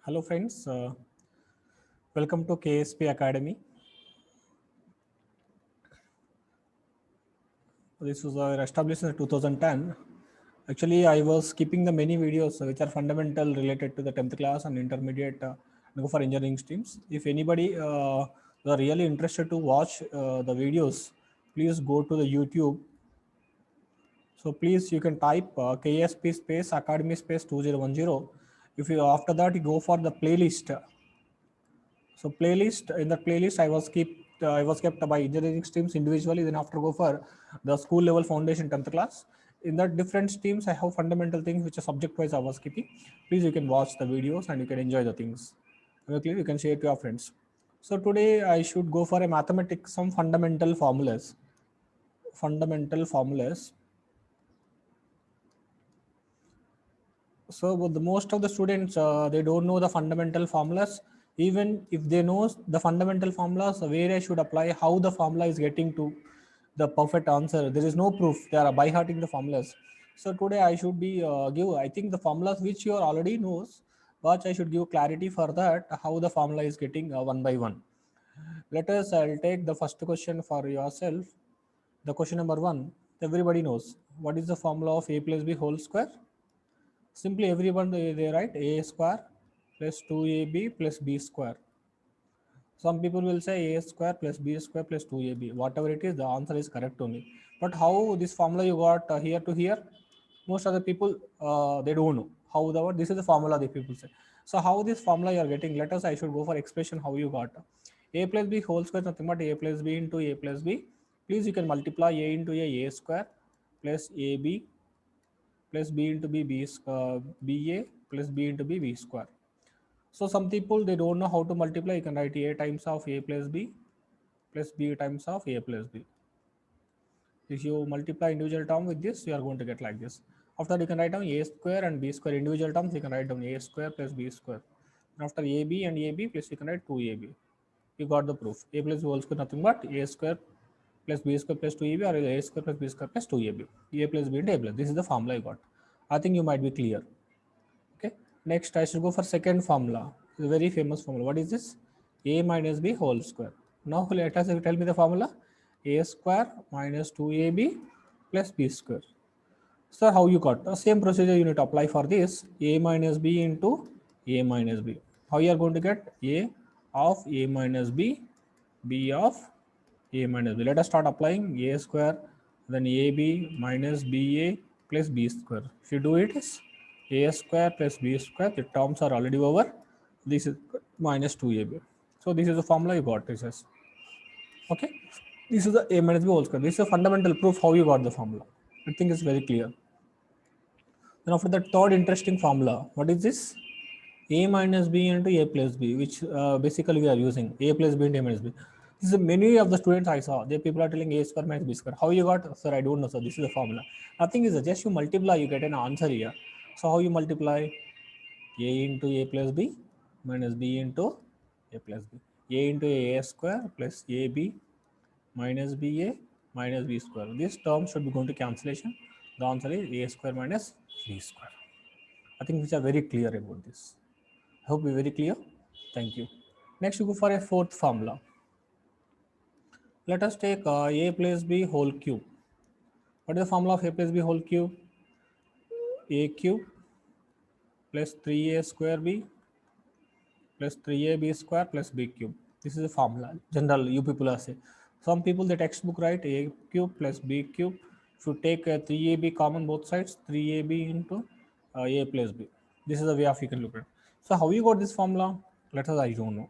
Hello friends, welcome to KSP Academy. This was established in 2010. Actually, I was keeping the many videos which are fundamental related to the 10th class and intermediate and go for engineering streams. If anybody are really interested to watch the videos, please go to the YouTube. So please you can type KSP space Academy space 2010. If you after that you go for the playlist. So playlist in the playlist I was kept by engineering streams individually. Then after go for the school level foundation 10th class. In the different streams, I have fundamental things which are subject wise I was keeping. Please you can watch the videos and you can enjoy the things. Okay, you can share to your friends. So today I should go for a mathematics some fundamental formulas. Fundamental formulas. So but the most of the students they don't know the fundamental formulas. Even if they know the fundamental formulas, where I should apply, how the formula is getting to the perfect answer, there is no proof. They are by hearting the formulas. So today I should be give I think the formulas which you are already knows, but I should give clarity for that how the formula is getting one by one. Let us I'll take the first question for yourself. The question number one. Everybody knows what is the formula of a plus b whole square. Simply everyone they write a square plus 2ab plus b square. Some people will say a square plus b square plus 2ab. Whatever it is, the answer is correct only. But how this formula you got here to here? Most of the people they don't know how the this is the formula the people say. So how this formula you are getting? Let us I should go for expression how you got a plus b whole square nothing but a plus b into a plus b. Please you can multiply a into a square plus ab plus b into ba plus b into b square. So some people they don't know how to multiply. You can write a times of a plus b plus b times of a plus b. If you multiply individual term with this, you are going to get like this. After you can write down a square and b square individual terms. You can write down a square plus b square. And after ab and ab plus you can write 2ab. You got the proof. A plus b whole square nothing but a square plus b square plus 2ab or a square plus b square plus 2ab. A plus b into a plus. This is the formula you got. I think you might be clear. Okay. Next, I should go for second formula. It's a very famous formula. What is this? A minus b whole square. Now let us tell me the formula. A square minus 2ab plus b square. So how you got? The same procedure you need to apply for this. A minus b into a minus b. How you are going to get? A of a minus b, b of a minus b. Let us start applying a square, then ab minus ba plus b square. If you do it, is a square plus b square. The terms are already over. This is minus 2ab. So this is the formula you got. This is okay. This is the a minus b whole square. This is a fundamental proof how you got the formula. I think it's very clear. Then after the third interesting formula, what is this? A minus b into a plus b, which basically we are using a plus b into a minus b. This is many of the students I saw. They people are telling a square minus b square. How you got? Sir, I don't know. So this is the formula. Nothing is just you multiply, you get an answer here. So how you multiply? A into a plus b minus b into a plus b. A into a square plus ab minus ba minus b square. This term should be going to cancellation. The answer is a square minus b square. I think which are very clear about this. I hope we're very clear. Thank you. Next, we go for a fourth formula. Let us take a plus b whole cube. What is the formula of a plus b whole cube? A cube plus 3a square b plus 3ab square plus b cube. This is the formula. General, you people are saying. Some people the textbook write a cube plus b cube. If you take 3ab common both sides, 3ab into a plus b. This is the way of you can look at it. So how you got this formula? Let us I don't know.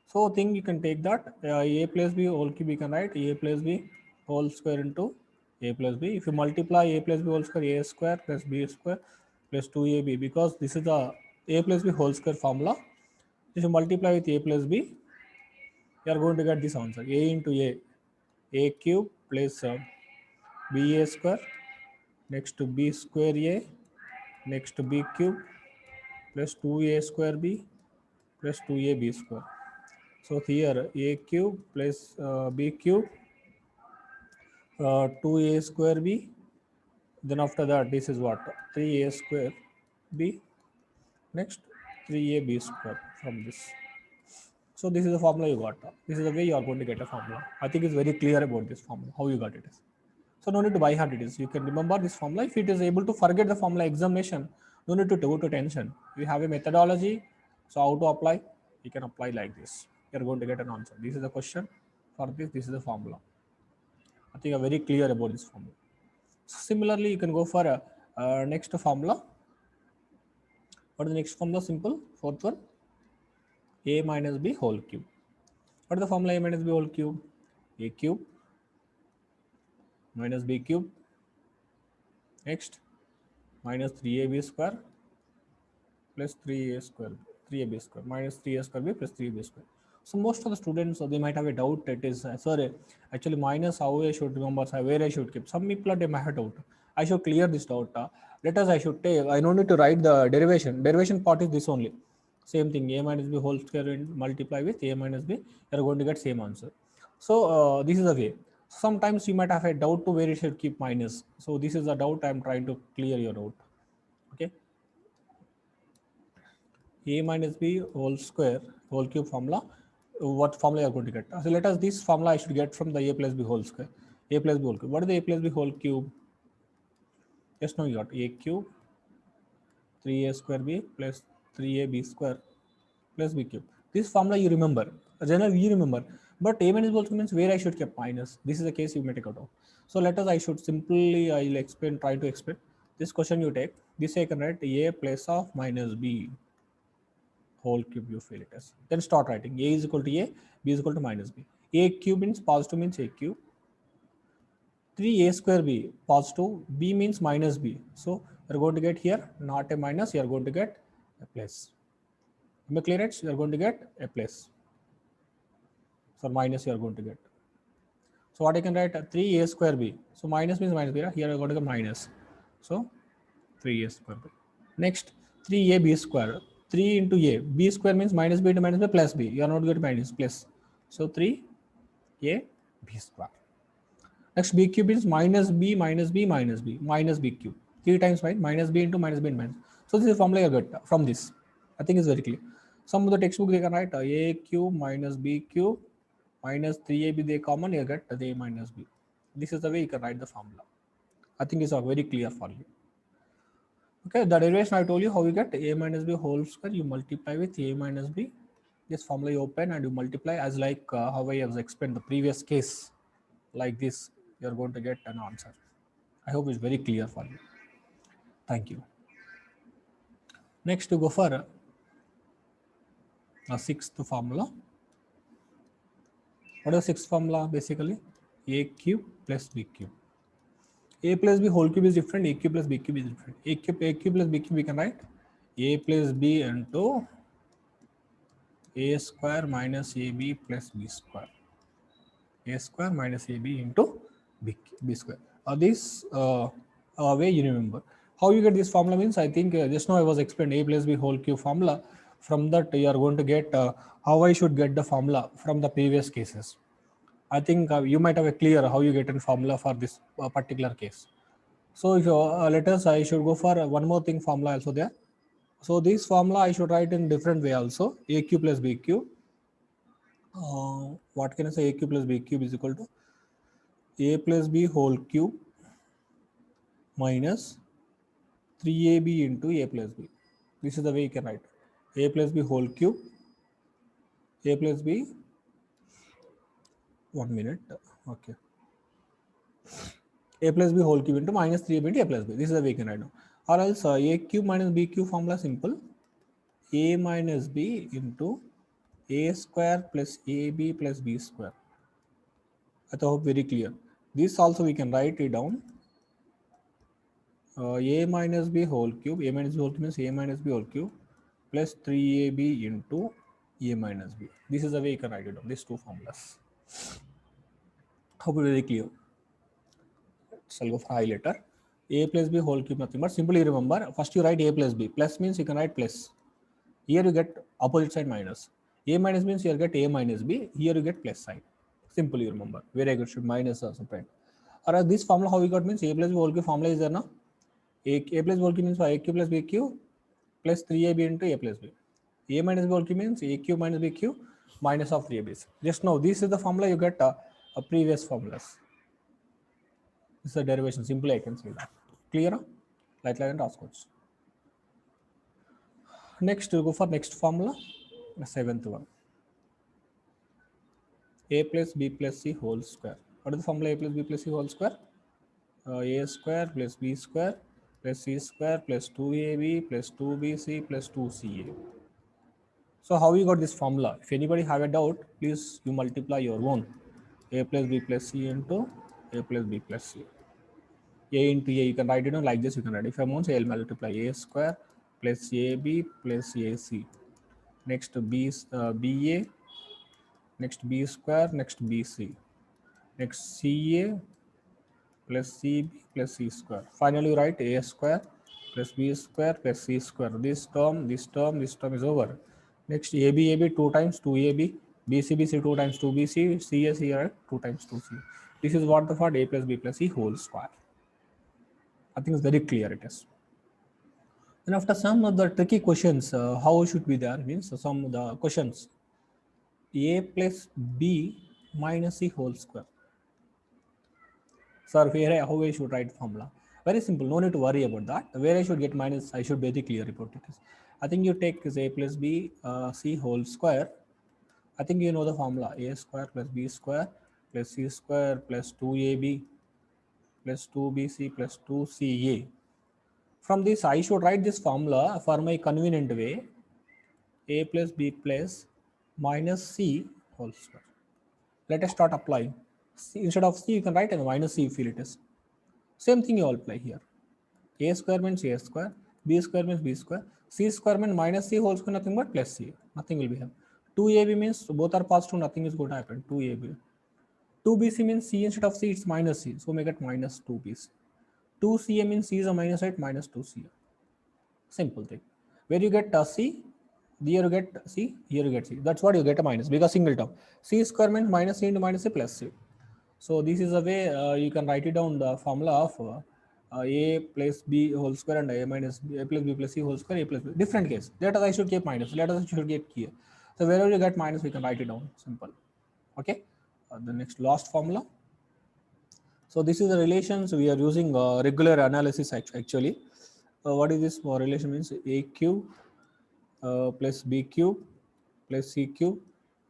So think you can take that a plus b whole cube you can write a plus b whole square into a plus b. If you multiply a plus b whole square, a square plus b square plus 2ab, because this is the a plus b whole square formula. If you multiply with a plus b, you are going to get this answer. A into a cube plus ba square, next to b square a, next to b cube plus 2a square b plus 2ab square. So here a cube plus b cube, 2a square b. Then after that, this is what? 3a square b. Next 3ab square from this. So this is the formula you got. This is the way you are going to get a formula. I think it's very clear about this formula, how you got it is. So no need to buy hard it is. You can remember this formula. If it is able to forget the formula examination, no need to go to tension. We have a methodology. So how to apply? You can apply like this. You're going to get an answer. This is the question. For this is the formula. I think you're very clear about this formula. Similarly, you can go for a next formula. What is the next formula? Simple. Fourth one. A minus b whole cube. What is the formula? A minus b whole cube? A cube minus b cube. Next, minus 3ab square plus 3a square, 3ab square minus 3a square b plus 3ab square. So most of the students, they might have a doubt. It is sorry, actually minus how I should remember, where I should keep. Some people they might have doubt. I should clear this doubt. Let us I should take. I don't need to write the derivation. Derivation part is this only. Same thing. A minus b whole square and multiply with a minus b. You are going to get same answer. So this is the way. Sometimes you might have a doubt to where you should keep minus. So this is the doubt I am trying to clear your doubt. Okay. A minus b whole square whole cube formula. What formula you are going to get? So let us this formula I should get from the a plus b whole square. A plus b whole cube. What is the a plus b whole cube? Just now you got a cube 3a square b plus 3ab square plus b cube. This formula you remember. Generally you remember. But a minus b also means where I should keep minus. This is the case you may take out. So let us I should simply I'll explain, try to explain. This question you take. This I can write a place of minus b whole cube you fill it as. Then start writing. A is equal to a, b is equal to minus b. A cube means positive means a cube. 3a square b positive, b means minus b. So you're going to get here not a minus, you're going to get a plus. Am I clear it? You're going to get a plus. So minus you're going to get. So what I can write 3a square b. So minus means minus b. Right? Here you're going to get minus. So 3a square b. Next 3ab square. 3 into a. B square means minus b into minus b plus b. You are not going to minus plus. So 3a b square. Next b cube is minus b minus b minus b minus b cube. 3 times minus b into minus b into minus. So this is the formula you get from this. I think it's very clear. Some of the textbook they can write a cube minus b cube minus 3ab they common, you get the a minus b. This is the way you can write the formula. I think it's very clear for you. Okay, the derivation I told you how you get a minus b whole square, you multiply with a minus b. This formula you open and you multiply as like how I have explained the previous case. Like this, you're going to get an answer. I hope it's very clear for you. Thank you. Next, to go for a sixth formula. What is the sixth formula? Basically, a cube plus b cube. A plus b whole cube is different. A cube plus b cube is different. A cube plus b cube we can write a plus b into a square minus ab plus b square. A square minus ab into b square. This way you remember. How you get this formula means, I think just now I was explaining a plus b whole cube formula. From that you are going to get how I should get the formula from the previous cases. I think you might have a clear how you get a formula for this particular case. So if you let us, I should go for one more thing formula also there. So this formula I should write in different way also. A cube plus b cube. What can I say? A cube plus b cube is equal to a plus b whole cube minus 3ab into a plus b. This is the way you can write. A plus b whole cube. A plus b. 1 minute. Okay. A plus b whole cube into minus 3ab into a plus b. This is the way you can write now. Or else a cube minus b cube formula simple. A minus b into a square plus ab plus b square. I hope very clear. This also we can write it down. A minus b whole cube. A minus b whole cube means a minus b whole cube plus 3ab into a minus b. This is the way you can write it down. These two formulas. Hope very clear. So I'll go for highlighter. A plus b whole cube nothing but simply remember first you write a plus b. Plus means you can write plus. Here you get opposite side minus. A minus means you get a minus b. Here you get plus sign. Simply remember. Very good. Should minus or separate. Or this formula how we got means a plus b whole cube formula is there now. A plus b whole cube means a cube plus b cube plus 3ab into a plus b. A minus B whole cube means A cube minus B cube minus of 3abc. Just now, this is the formula you get a previous formulas. This is a derivation. Simply I can say that. Clear? Like and raskochu. Next, we'll go for next formula, the seventh one. A plus B plus C whole square. What is the formula A plus B plus C whole square? A square plus B square plus C square plus 2AB plus 2BC plus 2CA. So how you got this formula? If anybody have a doubt, please you multiply your own. A plus B plus C into A plus B plus C. A into A, you can write it down like this. You can write if I want, I'll multiply A square plus AB plus AC. Next BA, next B square, next BC, next CA plus CB plus C square. Finally, write A square plus B square plus C square. This term is over. Next AB 2 times 2AB, BC 2 times 2BC, CA CA 2 times 2C. This is what the for A plus B plus C whole square. I think it's very clear it is. And after some of the tricky questions, how should be there means some of the questions. A plus B minus C whole square. Sir, where how I should write formula? Very simple. No need to worry about that. Where I should get minus, I should be very clear about it. I think you take is A plus B C whole square. I think you know the formula. A square plus B square plus C square plus 2AB plus 2BC plus 2CA. From this, I should write this formula for my convenient way. A plus B plus minus C whole square. Let us start applying. C, instead of C, you can write as minus C if it is. Same thing you all apply here. A square means A square, B square means B square, C square means minus C whole square, nothing but plus C. Nothing will be here. 2AB means both are positive, nothing is going to happen. 2AB. 2BC means C instead of C, it's minus C. So make it minus 2BC. 2CA means C is a minus 8, minus 2CA. Simple thing. Where you get C, here you get C, here you get C. That's what you get a minus because single term. C square means minus C into minus C plus C. So this is a way you can write it down the formula of A plus B whole square and A minus B, A plus B plus C whole square, A plus B. Different case. Let us I should keep minus. Let us I should get here. So wherever you get minus, we can write it down. Simple. Okay. The next last formula. So this is the relations we are using regular analysis actually. What is this relation means? A cube plus B cube plus C cube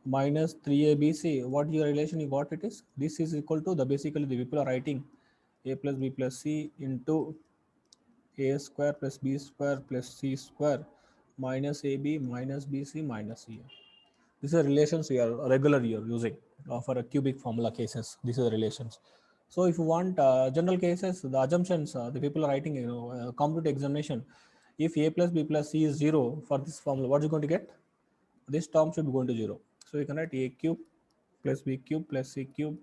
minus 3ABC. What your relation you got it is? This is equal to the basically the people are writing A plus B plus C into A square plus B square plus C square minus AB minus BC minus CA. These are relations we are regularly using for a cubic formula cases. These are the relations. So if you want general cases, the assumptions the people are writing, compute examination, if A plus B plus C is 0 for this formula, what is going to get? This term should be going to 0. So you can write A cube plus B cube plus C cube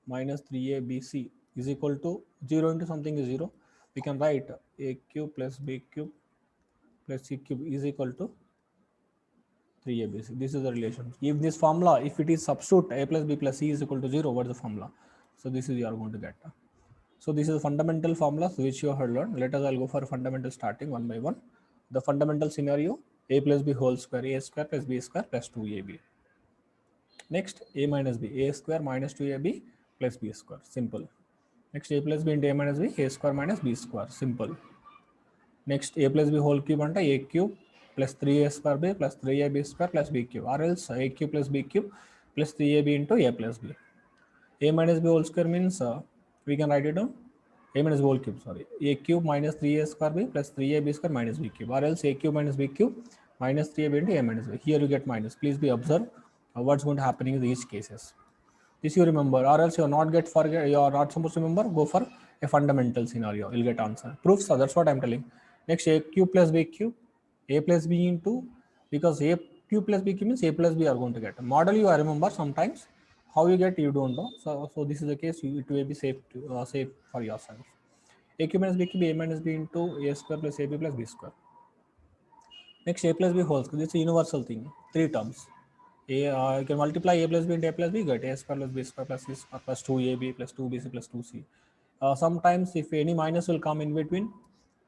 minus 3ABC is equal to 0 into something is 0. We can write A cube plus B cube plus C cube is equal to 3ABC. This is the relation. If this formula, if it is substitute A plus B plus C is equal to 0, what is the formula? So this is you are going to get. So this is the fundamental formulas which you have learned. Let us all go for fundamental starting one by one. The fundamental scenario, A plus B whole square, A square plus B square plus 2AB. Next, A minus B, A square minus 2AB plus B square, simple. Next, A plus B into A minus B, A square minus B square, simple. Next, A plus B whole cube into A cube plus 3A square B plus 3AB square plus B cube, or else A cube plus B cube plus 3AB into A plus B. A minus B whole square means we can write it down. A minus B whole cube, sorry. A cube minus 3A square B plus 3AB square minus B cube, or else A cube minus B cube minus 3AB into A minus B. Here you get minus. Please be observe what's going to happen in each cases. This you remember, or else you are not forget. You are not supposed to remember. Go for a fundamental scenario. You'll get answer. Proofs. That's what I'm telling. Next, A cube plus B cube, A plus B into, because A cube plus B cube means A plus B are going to get. Model you I remember sometimes. How you get you don't know. So this is the case. It will be safe to safe for yourself. A cube minus B cube, A minus B into A square plus AB plus B square. Next, A plus B whole square. This is a universal thing. 3 terms. You can multiply A plus B into A plus B, get A square plus B square plus C square plus 2AB plus 2BC plus 2C. Sometimes if any minus will come in between,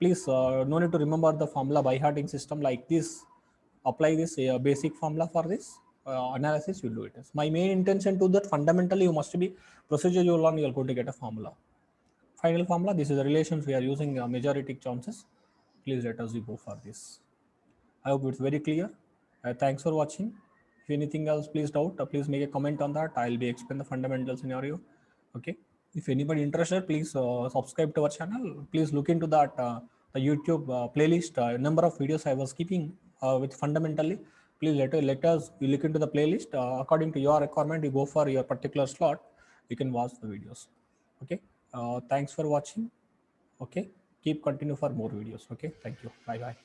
please no need to remember the formula by hearting system like this. apply this basic formula for this analysis, you do it. My main intention to that, fundamentally you must be procedure you learn, you're going to get a formula. Final formula, this is the relations we are using majority chances. Please let us go for this. I hope it's very clear. Thanks for watching. If anything else, please doubt, please make a comment on that. I'll be explain the fundamental scenario. Okay. If anybody interested, please subscribe to our channel. Please look into that the YouTube playlist. Number of videos I was keeping with fundamentally. Please let us you look into the playlist according to your requirement. You go for your particular slot. You can watch the videos. Okay. Thanks for watching. Okay. Keep continue for more videos. Okay. Thank you. Bye bye.